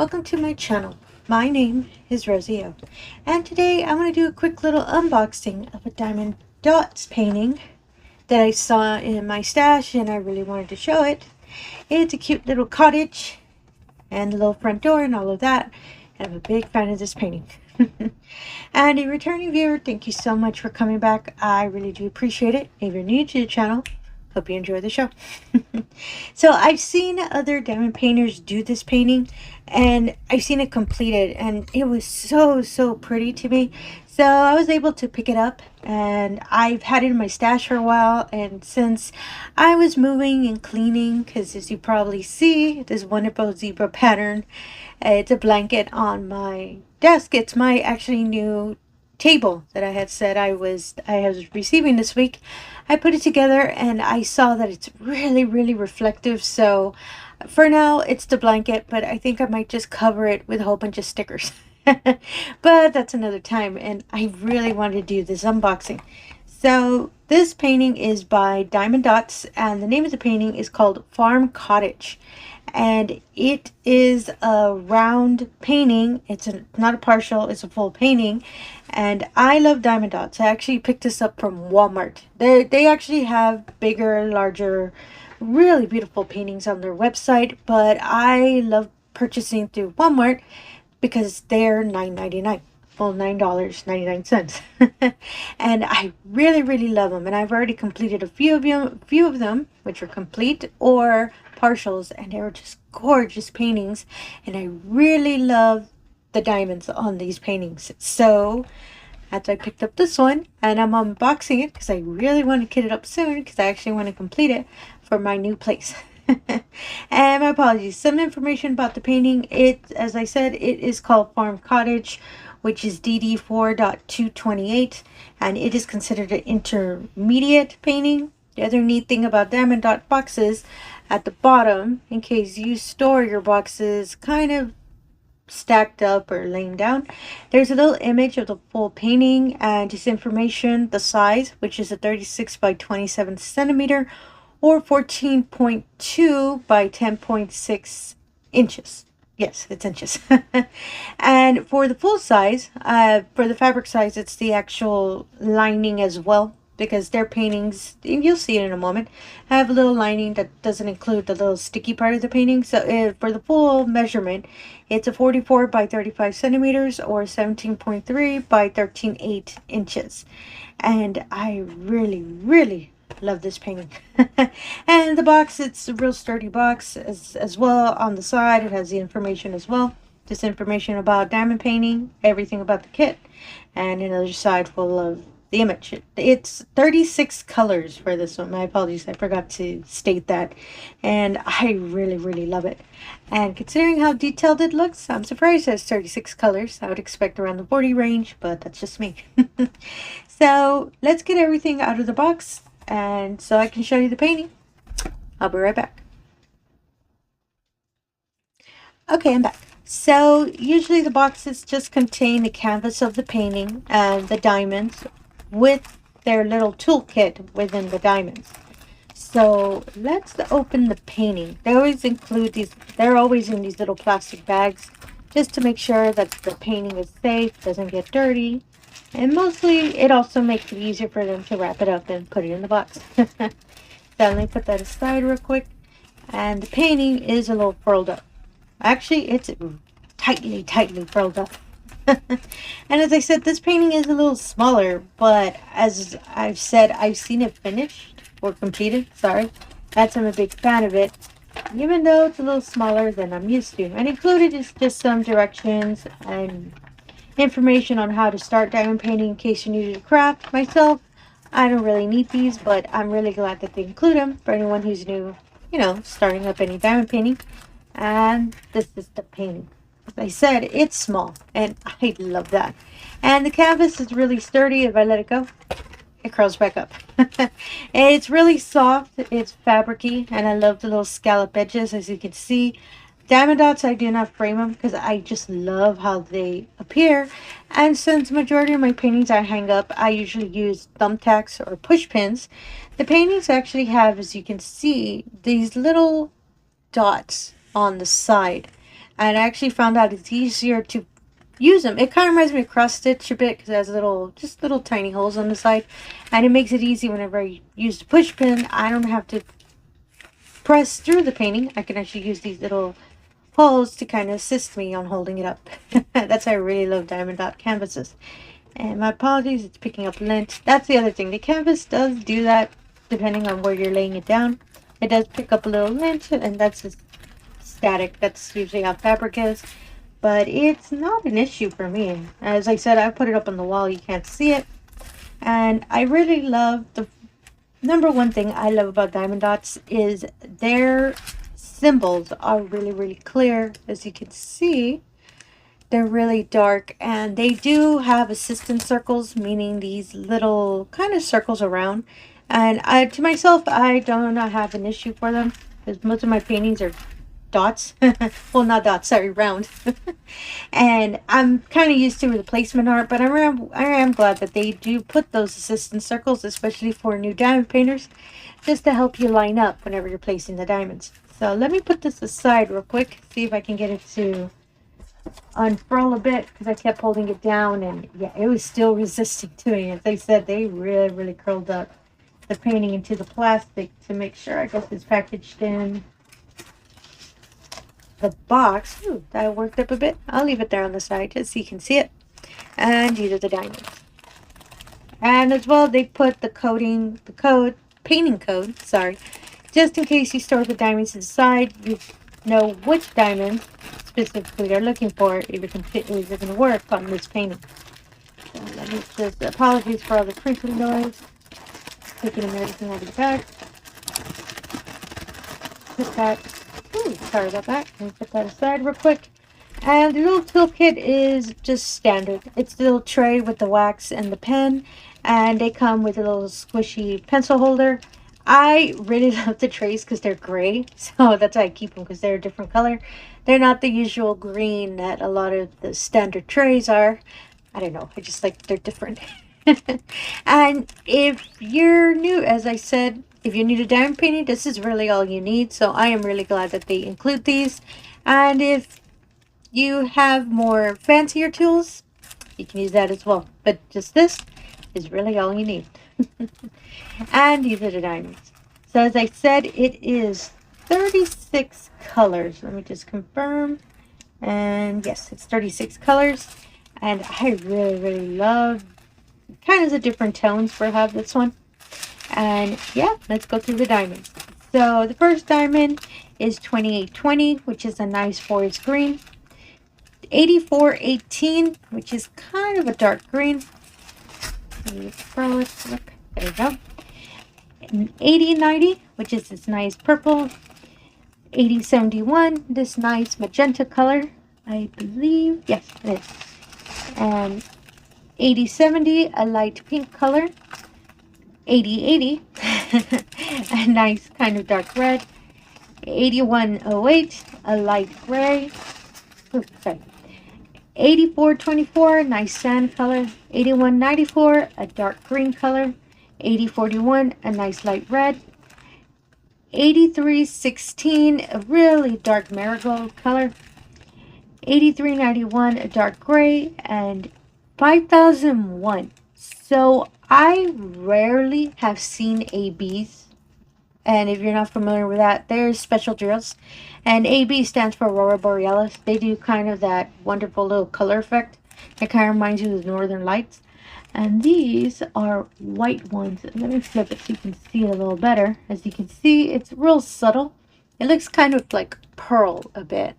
welcome to my channel. My name is Rosy O, and today I'm going to do a quick little unboxing of a diamonddotz painting that I saw in my stash and I really wanted to show it. It's a cute little cottage and the little front door and all of that, and I'm a big fan of this painting. And a returning viewer, thank you so much for coming back. I really do appreciate it. If you're new to the channel, hope you enjoy the show. So I've seen other diamond painters do this painting and I've seen it completed and it was so pretty to me. So I was able to pick it up and I've had it in my stash for a while, and since I was moving and cleaning, because as you probably see, this wonderful zebra pattern, it's a blanket on my desk. It's my actually new table that I had said I was receiving this week. I put it together and I saw that it's really reflective, so for now it's the blanket, but I think I might just cover it with a whole bunch of stickers. But that's another time, and I really wanted to do this unboxing. So this painting is by diamonddotz and the name of the painting is called Farm Cottage, and it is a round painting. It's not a partial, it's a full painting, and I love diamonddotz. I actually picked this up from Walmart. They actually have bigger, larger, really beautiful paintings on their website, but I love purchasing through Walmart because they're $9.99. Well, $9.99. And I really love them, and I've already completed a few of them, which are complete or partials, and they were just gorgeous paintings, and I really love the diamonds on these paintings. So after I picked up this one and I'm unboxing it because I really want to kit it up soon, because I actually want to complete it for my new place. And my apologies, some information about the painting. It, as I said, it is called Farm Cottage, which is DD4.228, and it is considered an intermediate painting. The other neat thing about diamondart boxes, at the bottom, in case you store your boxes kind of stacked up or laying down, there's a little image of the full painting and just information, the size, which is a 36 by 27 centimeter or 14.2 by 10.6 inches. Yes, it's inches. And for the full size, for the fabric size, it's the actual lining as well, because their paintings, you'll see it in a moment, have a little lining that doesn't include the little sticky part of the painting. So for the full measurement, it's a 44 by 35 centimeters or 17.3 by 13.8 inches. And I really love this painting. And the box, it's a real sturdy box as well. On the side, it has the information as well, just information about diamond painting, everything about the kit, and another side full of the image. It's 36 colors for this one. My apologies, I forgot to state that, and I really love it. And considering how detailed it looks, I'm surprised it has 36 colors. I would expect around the 40 range, but that's just me. So let's get everything out of the box, and so I can show you the painting. I'll be right back. Okay, I'm back. So usually the boxes just contain the canvas of the painting and the diamonds with their little toolkit within the diamonds. So let's open the painting. They always include these, they're always in these little plastic bags, just to make sure that the painting is safe, doesn't get dirty. And mostly it also makes it easier for them to wrap it up and put it in the box. So let me put that aside real quick. And the painting is a little furled up. Actually, it's tightly furled up. And as I said, this painting is a little smaller, but as I've said, I've seen it finished or completed. Sorry, that's, I'm a big fan of it, even though it's a little smaller than I'm used to. And included is just some directions and information on how to start diamond painting in case you're new to the craft. Myself, I don't really need these, but I'm really glad that they include them for anyone who's new, you know, starting up any diamond painting. And this is the painting. As I said, it's small, and I love that. And the canvas is really sturdy. If I let it go, it curls back up. It's really soft, it's fabricy, and I love the little scallop edges. As you can see, diamonddotz, I do not frame them because I just love how they appear. And since the majority of my paintings I hang up, I usually use thumbtacks or push pins. The paintings actually have, as you can see, these little dots on the side. And I actually found out it's easier to use them. It kind of reminds me of cross stitch a bit because it has just little tiny holes on the side, and it makes it easy whenever I use the push pin. I don't have to press through the painting. I can actually use these little holes to kind of assist me on holding it up. That's why I really love diamond dot canvases. And my apologies, it's picking up lint. That's the other thing. The canvas does do that depending on where you're laying it down. It does pick up a little lint, and that's just static. That's usually how fabric is. But it's not an issue for me. As I said, I put it up on the wall. You can't see it. And I really love the number one thing I love about diamond dots is their symbols are really clear. As you can see, they're really dark, and they do have assistance circles, meaning these little kind of circles around. And to myself, I don't have an issue for them because most of my paintings are dots. Well, not dots, sorry, round. And I'm kind of used to the placement art, but I am glad that they do put those assistance circles, especially for new diamond painters, just to help you line up whenever you're placing the diamonds. So let me put this aside real quick, see if I can get it to unfurl a bit, because I kept holding it down, and yeah, it was still resisting to me. As I said, they really curled up the painting into the plastic to make sure I guess it's packaged in the box. Ooh, that worked up a bit. I'll leave it there on the side just so you can see it. And these are the diamonds. And as well, they put the painting code, sorry, just in case you store the diamonds inside, you know which diamonds specifically they're looking for if it can work on this painting. So let me just, apologies for all the crinkling noise. Taking everything out of the bag. Put that, sorry about that. Let me put that aside real quick. And the little toolkit is just standard. It's the little tray with the wax and the pen, and they come with a little squishy pencil holder. I really love the trays because they're gray, so that's why I keep them, because they're a different color. They're not the usual green that a lot of the standard trays are. I don't know, I just like they're different. And if you're new, as I said, if you're new to diamond painting, this is really all you need. So I am really glad that they include these. And if you have more fancier tools, you can use that as well. But just this is really all you need. And these are the diamonds. So as I said, it is 36 colors. Let me just confirm. And yes, it's 36 colors. And I really love kind of the different tones for this one. And yeah, let's go through the diamonds. So the first diamond is 2820, which is a nice forest green. 8418, which is kind of a dark green. Let me throw it. Look, there we go. 8090, which is this nice purple. 8071, this nice magenta color, I believe. Yes, it is. And 8070, a light pink color. 8080, a nice kind of dark red. 8108, a light gray. Oops, sorry. 8424, nice sand color. 8194, a dark green color. 8041, a nice light red. 8316, a really dark marigold color. 8391, a dark gray. And 5001. So I rarely have seen ABs, and if you're not familiar with that, they're special drills, and AB stands for Aurora Borealis. They do kind of that wonderful little color effect that kind of reminds you of the Northern Lights. And these are white ones. Let me flip it so you can see it a little better. As you can see, it's real subtle. It looks kind of like pearl a bit.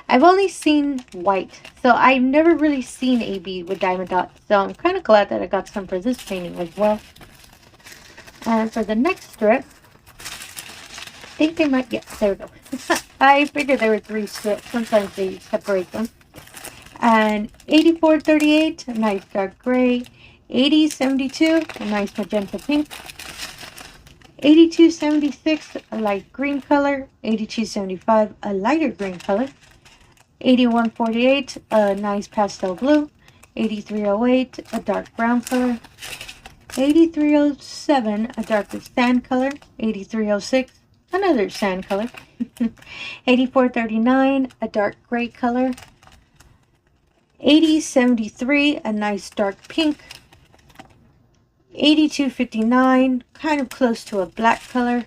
I've only seen white, so I've never really seen AB with diamond dots. So I'm kind of glad that I got some for this painting as well. And for the next strip, I think they might, yeah, there we go. I figured there were 3 strips. Sometimes they separate them. And 8438, a nice dark gray. 8072, a nice magenta pink. 8276, a light green color. 8275, a lighter green color. 8148, a nice pastel blue. 8308, a dark brown color. 8307, a darker sand color. 8306, another sand color. 8439, a dark gray color. 8073, a nice dark pink. 8259, kind of close to a black color.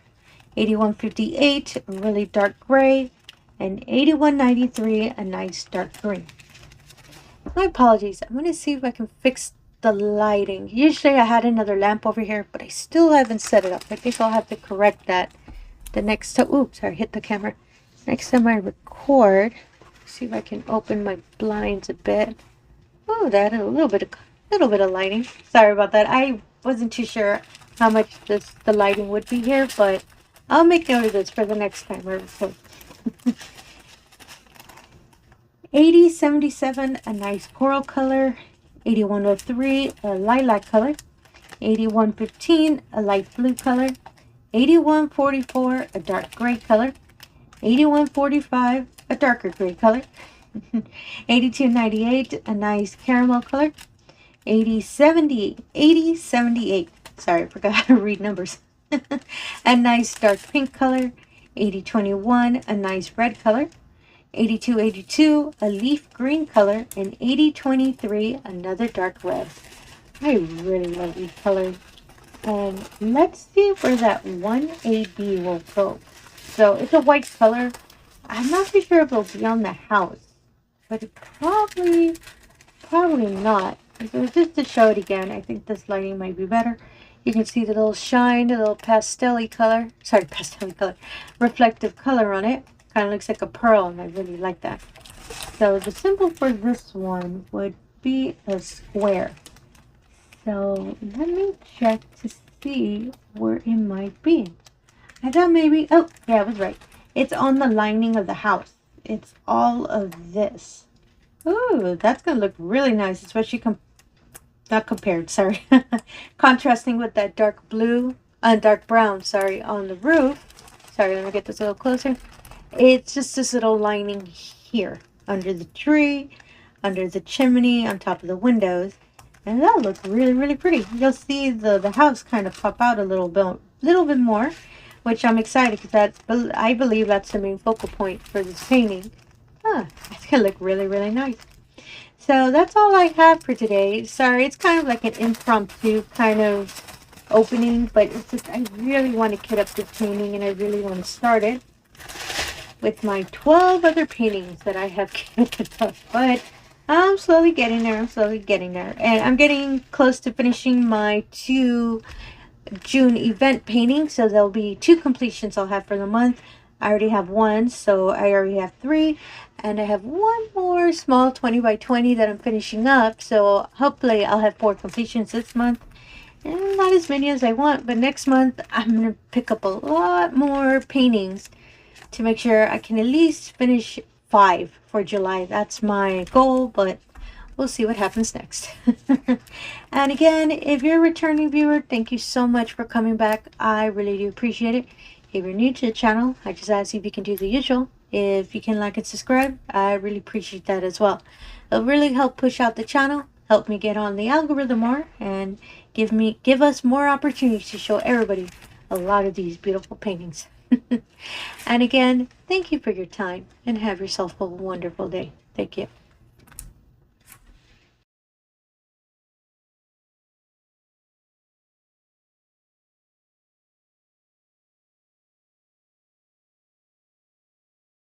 8158, a really dark gray. And 8193, a nice dark green. My apologies. I'm going to see if I can fix the lighting. Usually I had another lamp over here, but I still haven't set it up. I think I'll have to correct that the next time. Oops, sorry, hit the camera. Next time I record, see if I can open my blinds a bit. Oh, that a little bit of lighting. Sorry about that. I wasn't too sure how much the lighting would be here, but I'll make note of this for the next time I record. 8077, a nice coral color. 8103, a lilac color. 8115, a light blue color. 8144, a dark gray color. 8145, a darker gray color. 8298, a nice caramel color. 8078, sorry, I forgot how to read numbers. A nice dark pink color. 8021, a nice red color. 8282, a leaf green color. And 8023, another dark red. I really love these colors. And let's see where that 1AB will go. So it's a white color. I'm not too sure if it'll be on the house, but it probably not. So just to show it again, I think this lighting might be better. You can see the little shine, the little pastel-y color. Sorry, pastel-y color. Reflective color on it. Kind of looks like a pearl, and I really like that. So the symbol for this one would be a square. So let me check to see where it might be. I thought maybe, oh, yeah, I was right. It's on the lining of the house. It's all of this. Ooh, that's going to look really nice, especially contrasting with that dark blue, dark brown, sorry, on the roof. Sorry, let me get this a little closer. It's just this little lining here, under the tree, under the chimney, on top of the windows. And that'll look really, really pretty. You'll see the house kind of pop out a little bit more, which I'm excited because I believe that's the main focal point for this painting. It's going to look really, really nice. So that's all I have for today. Sorry, it's kind of like an impromptu kind of opening, but it's just I really want to get up this painting and I really want to start it with my 12 other paintings that I have kept up. But I'm slowly getting there. And I'm getting close to finishing my 2 June event paintings. So there'll be 2 completions I'll have for the month. I already have 1, so I already have 3. And I have 1 more small 20 by 20 that I'm finishing up. So hopefully I'll have 4 completions this month. And not as many as I want, but next month I'm going to pick up a lot more paintings to make sure I can at least finish 5 for July. That's my goal, but we'll see what happens next. And again, if you're a returning viewer, thank you so much for coming back. I really do appreciate it. If you're new to the channel, I just ask if you can do the usual. If you can like and subscribe, I really appreciate that as well. It'll really help push out the channel, help me get on the algorithm more, and give us more opportunities to show everybody a lot of these beautiful paintings. And again, thank you for your time and have yourself a wonderful day. Thank you.